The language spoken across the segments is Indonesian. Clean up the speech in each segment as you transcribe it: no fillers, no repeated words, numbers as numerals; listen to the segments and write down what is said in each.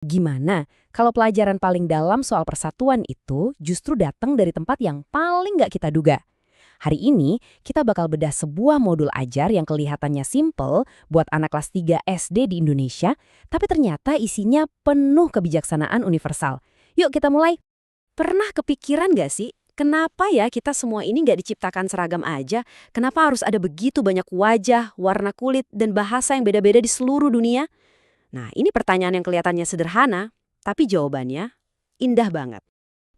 Gimana kalau pelajaran paling dalam soal persatuan itu justru datang dari tempat yang paling nggak kita duga? Hari ini, kita bakal bedah sebuah modul ajar yang kelihatannya simple buat anak kelas 3 SD di Indonesia, tapi ternyata isinya penuh kebijaksanaan universal. Yuk kita mulai. Pernah kepikiran nggak sih, kenapa ya kita semua ini nggak diciptakan seragam aja? Kenapa harus ada begitu banyak wajah, warna kulit, dan bahasa yang beda-beda di seluruh dunia? Nah, ini pertanyaan yang kelihatannya sederhana, tapi jawabannya indah banget.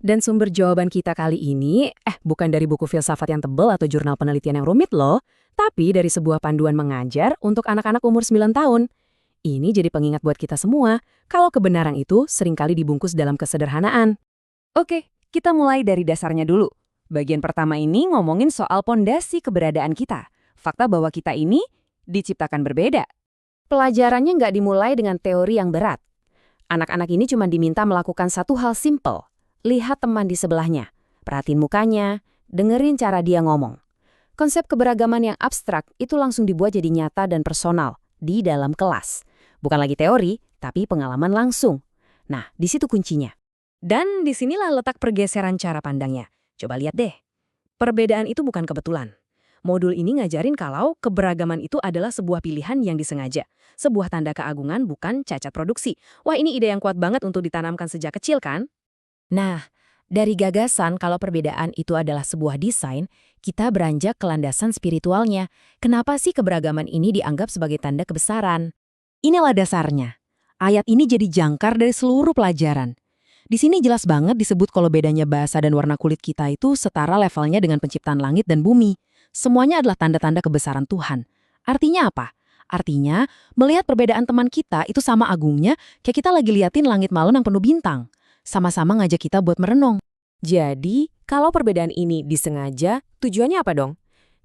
Dan sumber jawaban kita kali ini, bukan dari buku filsafat yang tebal atau jurnal penelitian yang rumit loh, tapi dari sebuah panduan mengajar untuk anak-anak umur 9 tahun. Ini jadi pengingat buat kita semua, kalau kebenaran itu seringkali dibungkus dalam kesederhanaan. Oke, kita mulai dari dasarnya dulu. Bagian pertama ini ngomongin soal pondasi keberadaan kita. Fakta bahwa kita ini diciptakan berbeda. Pelajarannya nggak dimulai dengan teori yang berat. Anak-anak ini cuma diminta melakukan satu hal simple. Lihat teman di sebelahnya, perhatiin mukanya, dengerin cara dia ngomong. Konsep keberagaman yang abstrak itu langsung dibuat jadi nyata dan personal di dalam kelas. Bukan lagi teori, tapi pengalaman langsung. Nah, di situ kuncinya. Dan disinilah letak pergeseran cara pandangnya. Coba lihat deh. Perbedaan itu bukan kebetulan. Modul ini ngajarin kalau keberagaman itu adalah sebuah pilihan yang disengaja. Sebuah tanda keagungan bukan cacat produksi. Wah, ini ide yang kuat banget untuk ditanamkan sejak kecil kan? Nah, dari gagasan kalau perbedaan itu adalah sebuah desain, kita beranjak ke landasan spiritualnya. Kenapa sih keberagaman ini dianggap sebagai tanda kebesaran? Inilah dasarnya. Ayat ini jadi jangkar dari seluruh pelajaran. Di sini jelas banget disebut kalau bedanya bahasa dan warna kulit kita itu setara levelnya dengan penciptaan langit dan bumi. Semuanya adalah tanda-tanda kebesaran Tuhan. Artinya apa? Artinya, melihat perbedaan teman kita itu sama agungnya, kayak kita lagi liatin langit malam yang penuh bintang. Sama-sama ngajak kita buat merenung. Jadi, kalau perbedaan ini disengaja, tujuannya apa dong?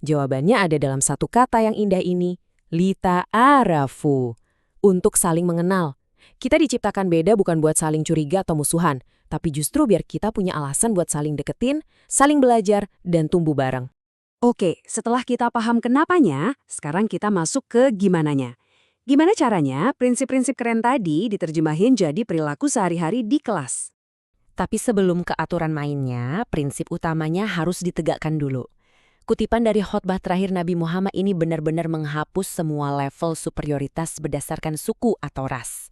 Jawabannya ada dalam satu kata yang indah ini, lita arafu, untuk saling mengenal. Kita diciptakan beda bukan buat saling curiga atau musuhan, tapi justru biar kita punya alasan buat saling deketin, saling belajar, dan tumbuh bareng. Oke, setelah kita paham kenapanya, sekarang kita masuk ke gimananya. Gimana caranya prinsip-prinsip keren tadi diterjemahin jadi perilaku sehari-hari di kelas? Tapi sebelum ke aturan mainnya, prinsip utamanya harus ditegakkan dulu. Kutipan dari khotbah terakhir Nabi Muhammad ini benar-benar menghapus semua level superioritas berdasarkan suku atau ras.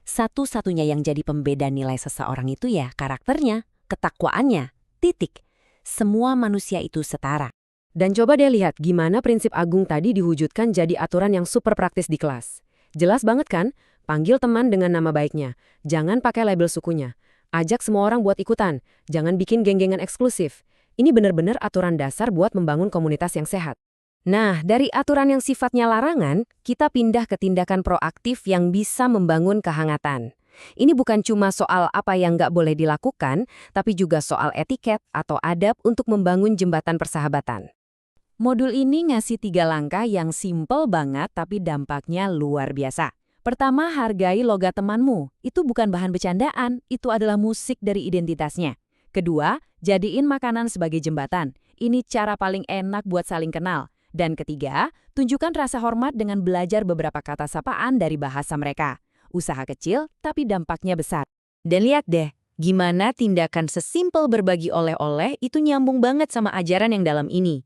Satu-satunya yang jadi pembeda nilai seseorang itu ya karakternya, ketakwaannya, titik. Semua manusia itu setara. Dan coba deh lihat gimana prinsip agung tadi diwujudkan jadi aturan yang super praktis di kelas. Jelas banget kan? Panggil teman dengan nama baiknya. Jangan pakai label sukunya. Ajak semua orang buat ikutan. Jangan bikin geng-gengan eksklusif. Ini benar-benar aturan dasar buat membangun komunitas yang sehat. Nah, dari aturan yang sifatnya larangan, kita pindah ke tindakan proaktif yang bisa membangun kehangatan. Ini bukan cuma soal apa yang nggak boleh dilakukan, tapi juga soal etiket atau adab untuk membangun jembatan persahabatan. Modul ini ngasih 3 langkah yang simple banget tapi dampaknya luar biasa. Pertama, hargai logat temanmu. Itu bukan bahan bercandaan, itu adalah musik dari identitasnya. Kedua, jadiin makanan sebagai jembatan. Ini cara paling enak buat saling kenal. Dan ketiga, tunjukkan rasa hormat dengan belajar beberapa kata sapaan dari bahasa mereka. Usaha kecil tapi dampaknya besar. Dan lihat deh, gimana tindakan sesimpel berbagi oleh-oleh itu nyambung banget sama ajaran yang dalam ini.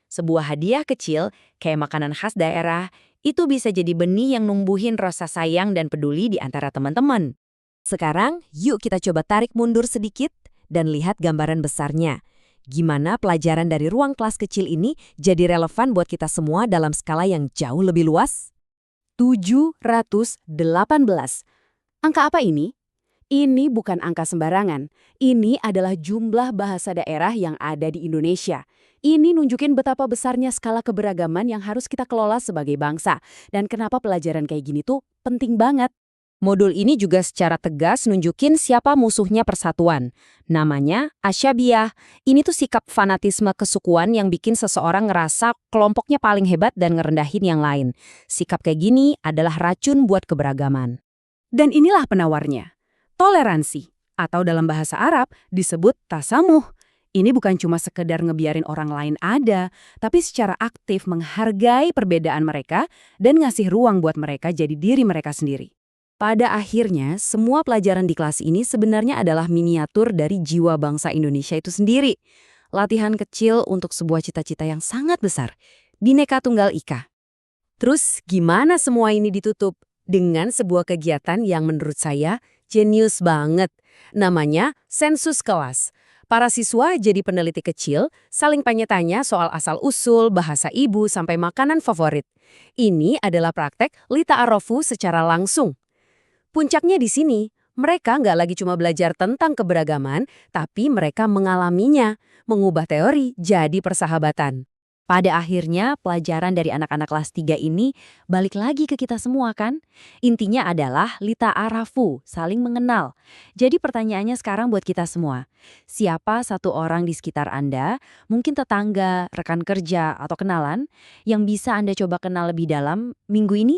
Sebuah hadiah kecil, kayak makanan khas daerah, itu bisa jadi benih yang numbuhin rasa sayang dan peduli di antara teman-teman. Sekarang, yuk kita coba tarik mundur sedikit dan lihat gambaran besarnya. Gimana pelajaran dari ruang kelas kecil ini jadi relevan buat kita semua dalam skala yang jauh lebih luas? 718. Angka apa ini? Ini bukan angka sembarangan. Ini adalah jumlah bahasa daerah yang ada di Indonesia. Ini nunjukin betapa besarnya skala keberagaman yang harus kita kelola sebagai bangsa. Dan kenapa pelajaran kayak gini tuh penting banget. Modul ini juga secara tegas nunjukin siapa musuhnya persatuan. Namanya asyabiyah. Ini tuh sikap fanatisme kesukuan yang bikin seseorang ngerasa kelompoknya paling hebat dan ngerendahin yang lain. Sikap kayak gini adalah racun buat keberagaman. Dan inilah penawarnya. Toleransi, atau dalam bahasa Arab disebut tasamuh. Ini bukan cuma sekedar ngebiarin orang lain ada, tapi secara aktif menghargai perbedaan mereka dan ngasih ruang buat mereka jadi diri mereka sendiri. Pada akhirnya, semua pelajaran di kelas ini sebenarnya adalah miniatur dari jiwa bangsa Indonesia itu sendiri. Latihan kecil untuk sebuah cita-cita yang sangat besar. Bhinneka Tunggal Ika. Terus gimana semua ini ditutup? Dengan sebuah kegiatan yang menurut saya jenius banget. Namanya sensus kelas. Para siswa jadi peneliti kecil, saling tanya-tanya soal asal-usul, bahasa ibu, sampai makanan favorit. Ini adalah praktek Lita Arofu secara langsung. Puncaknya di sini, mereka nggak lagi cuma belajar tentang keberagaman, tapi mereka mengalaminya, mengubah teori jadi persahabatan. Pada akhirnya, pelajaran dari anak-anak kelas 3 ini balik lagi ke kita semua kan? Intinya adalah Lita Arafu, saling mengenal. Jadi pertanyaannya sekarang buat kita semua. Siapa satu orang di sekitar Anda, mungkin tetangga, rekan kerja, atau kenalan, yang bisa Anda coba kenal lebih dalam minggu ini?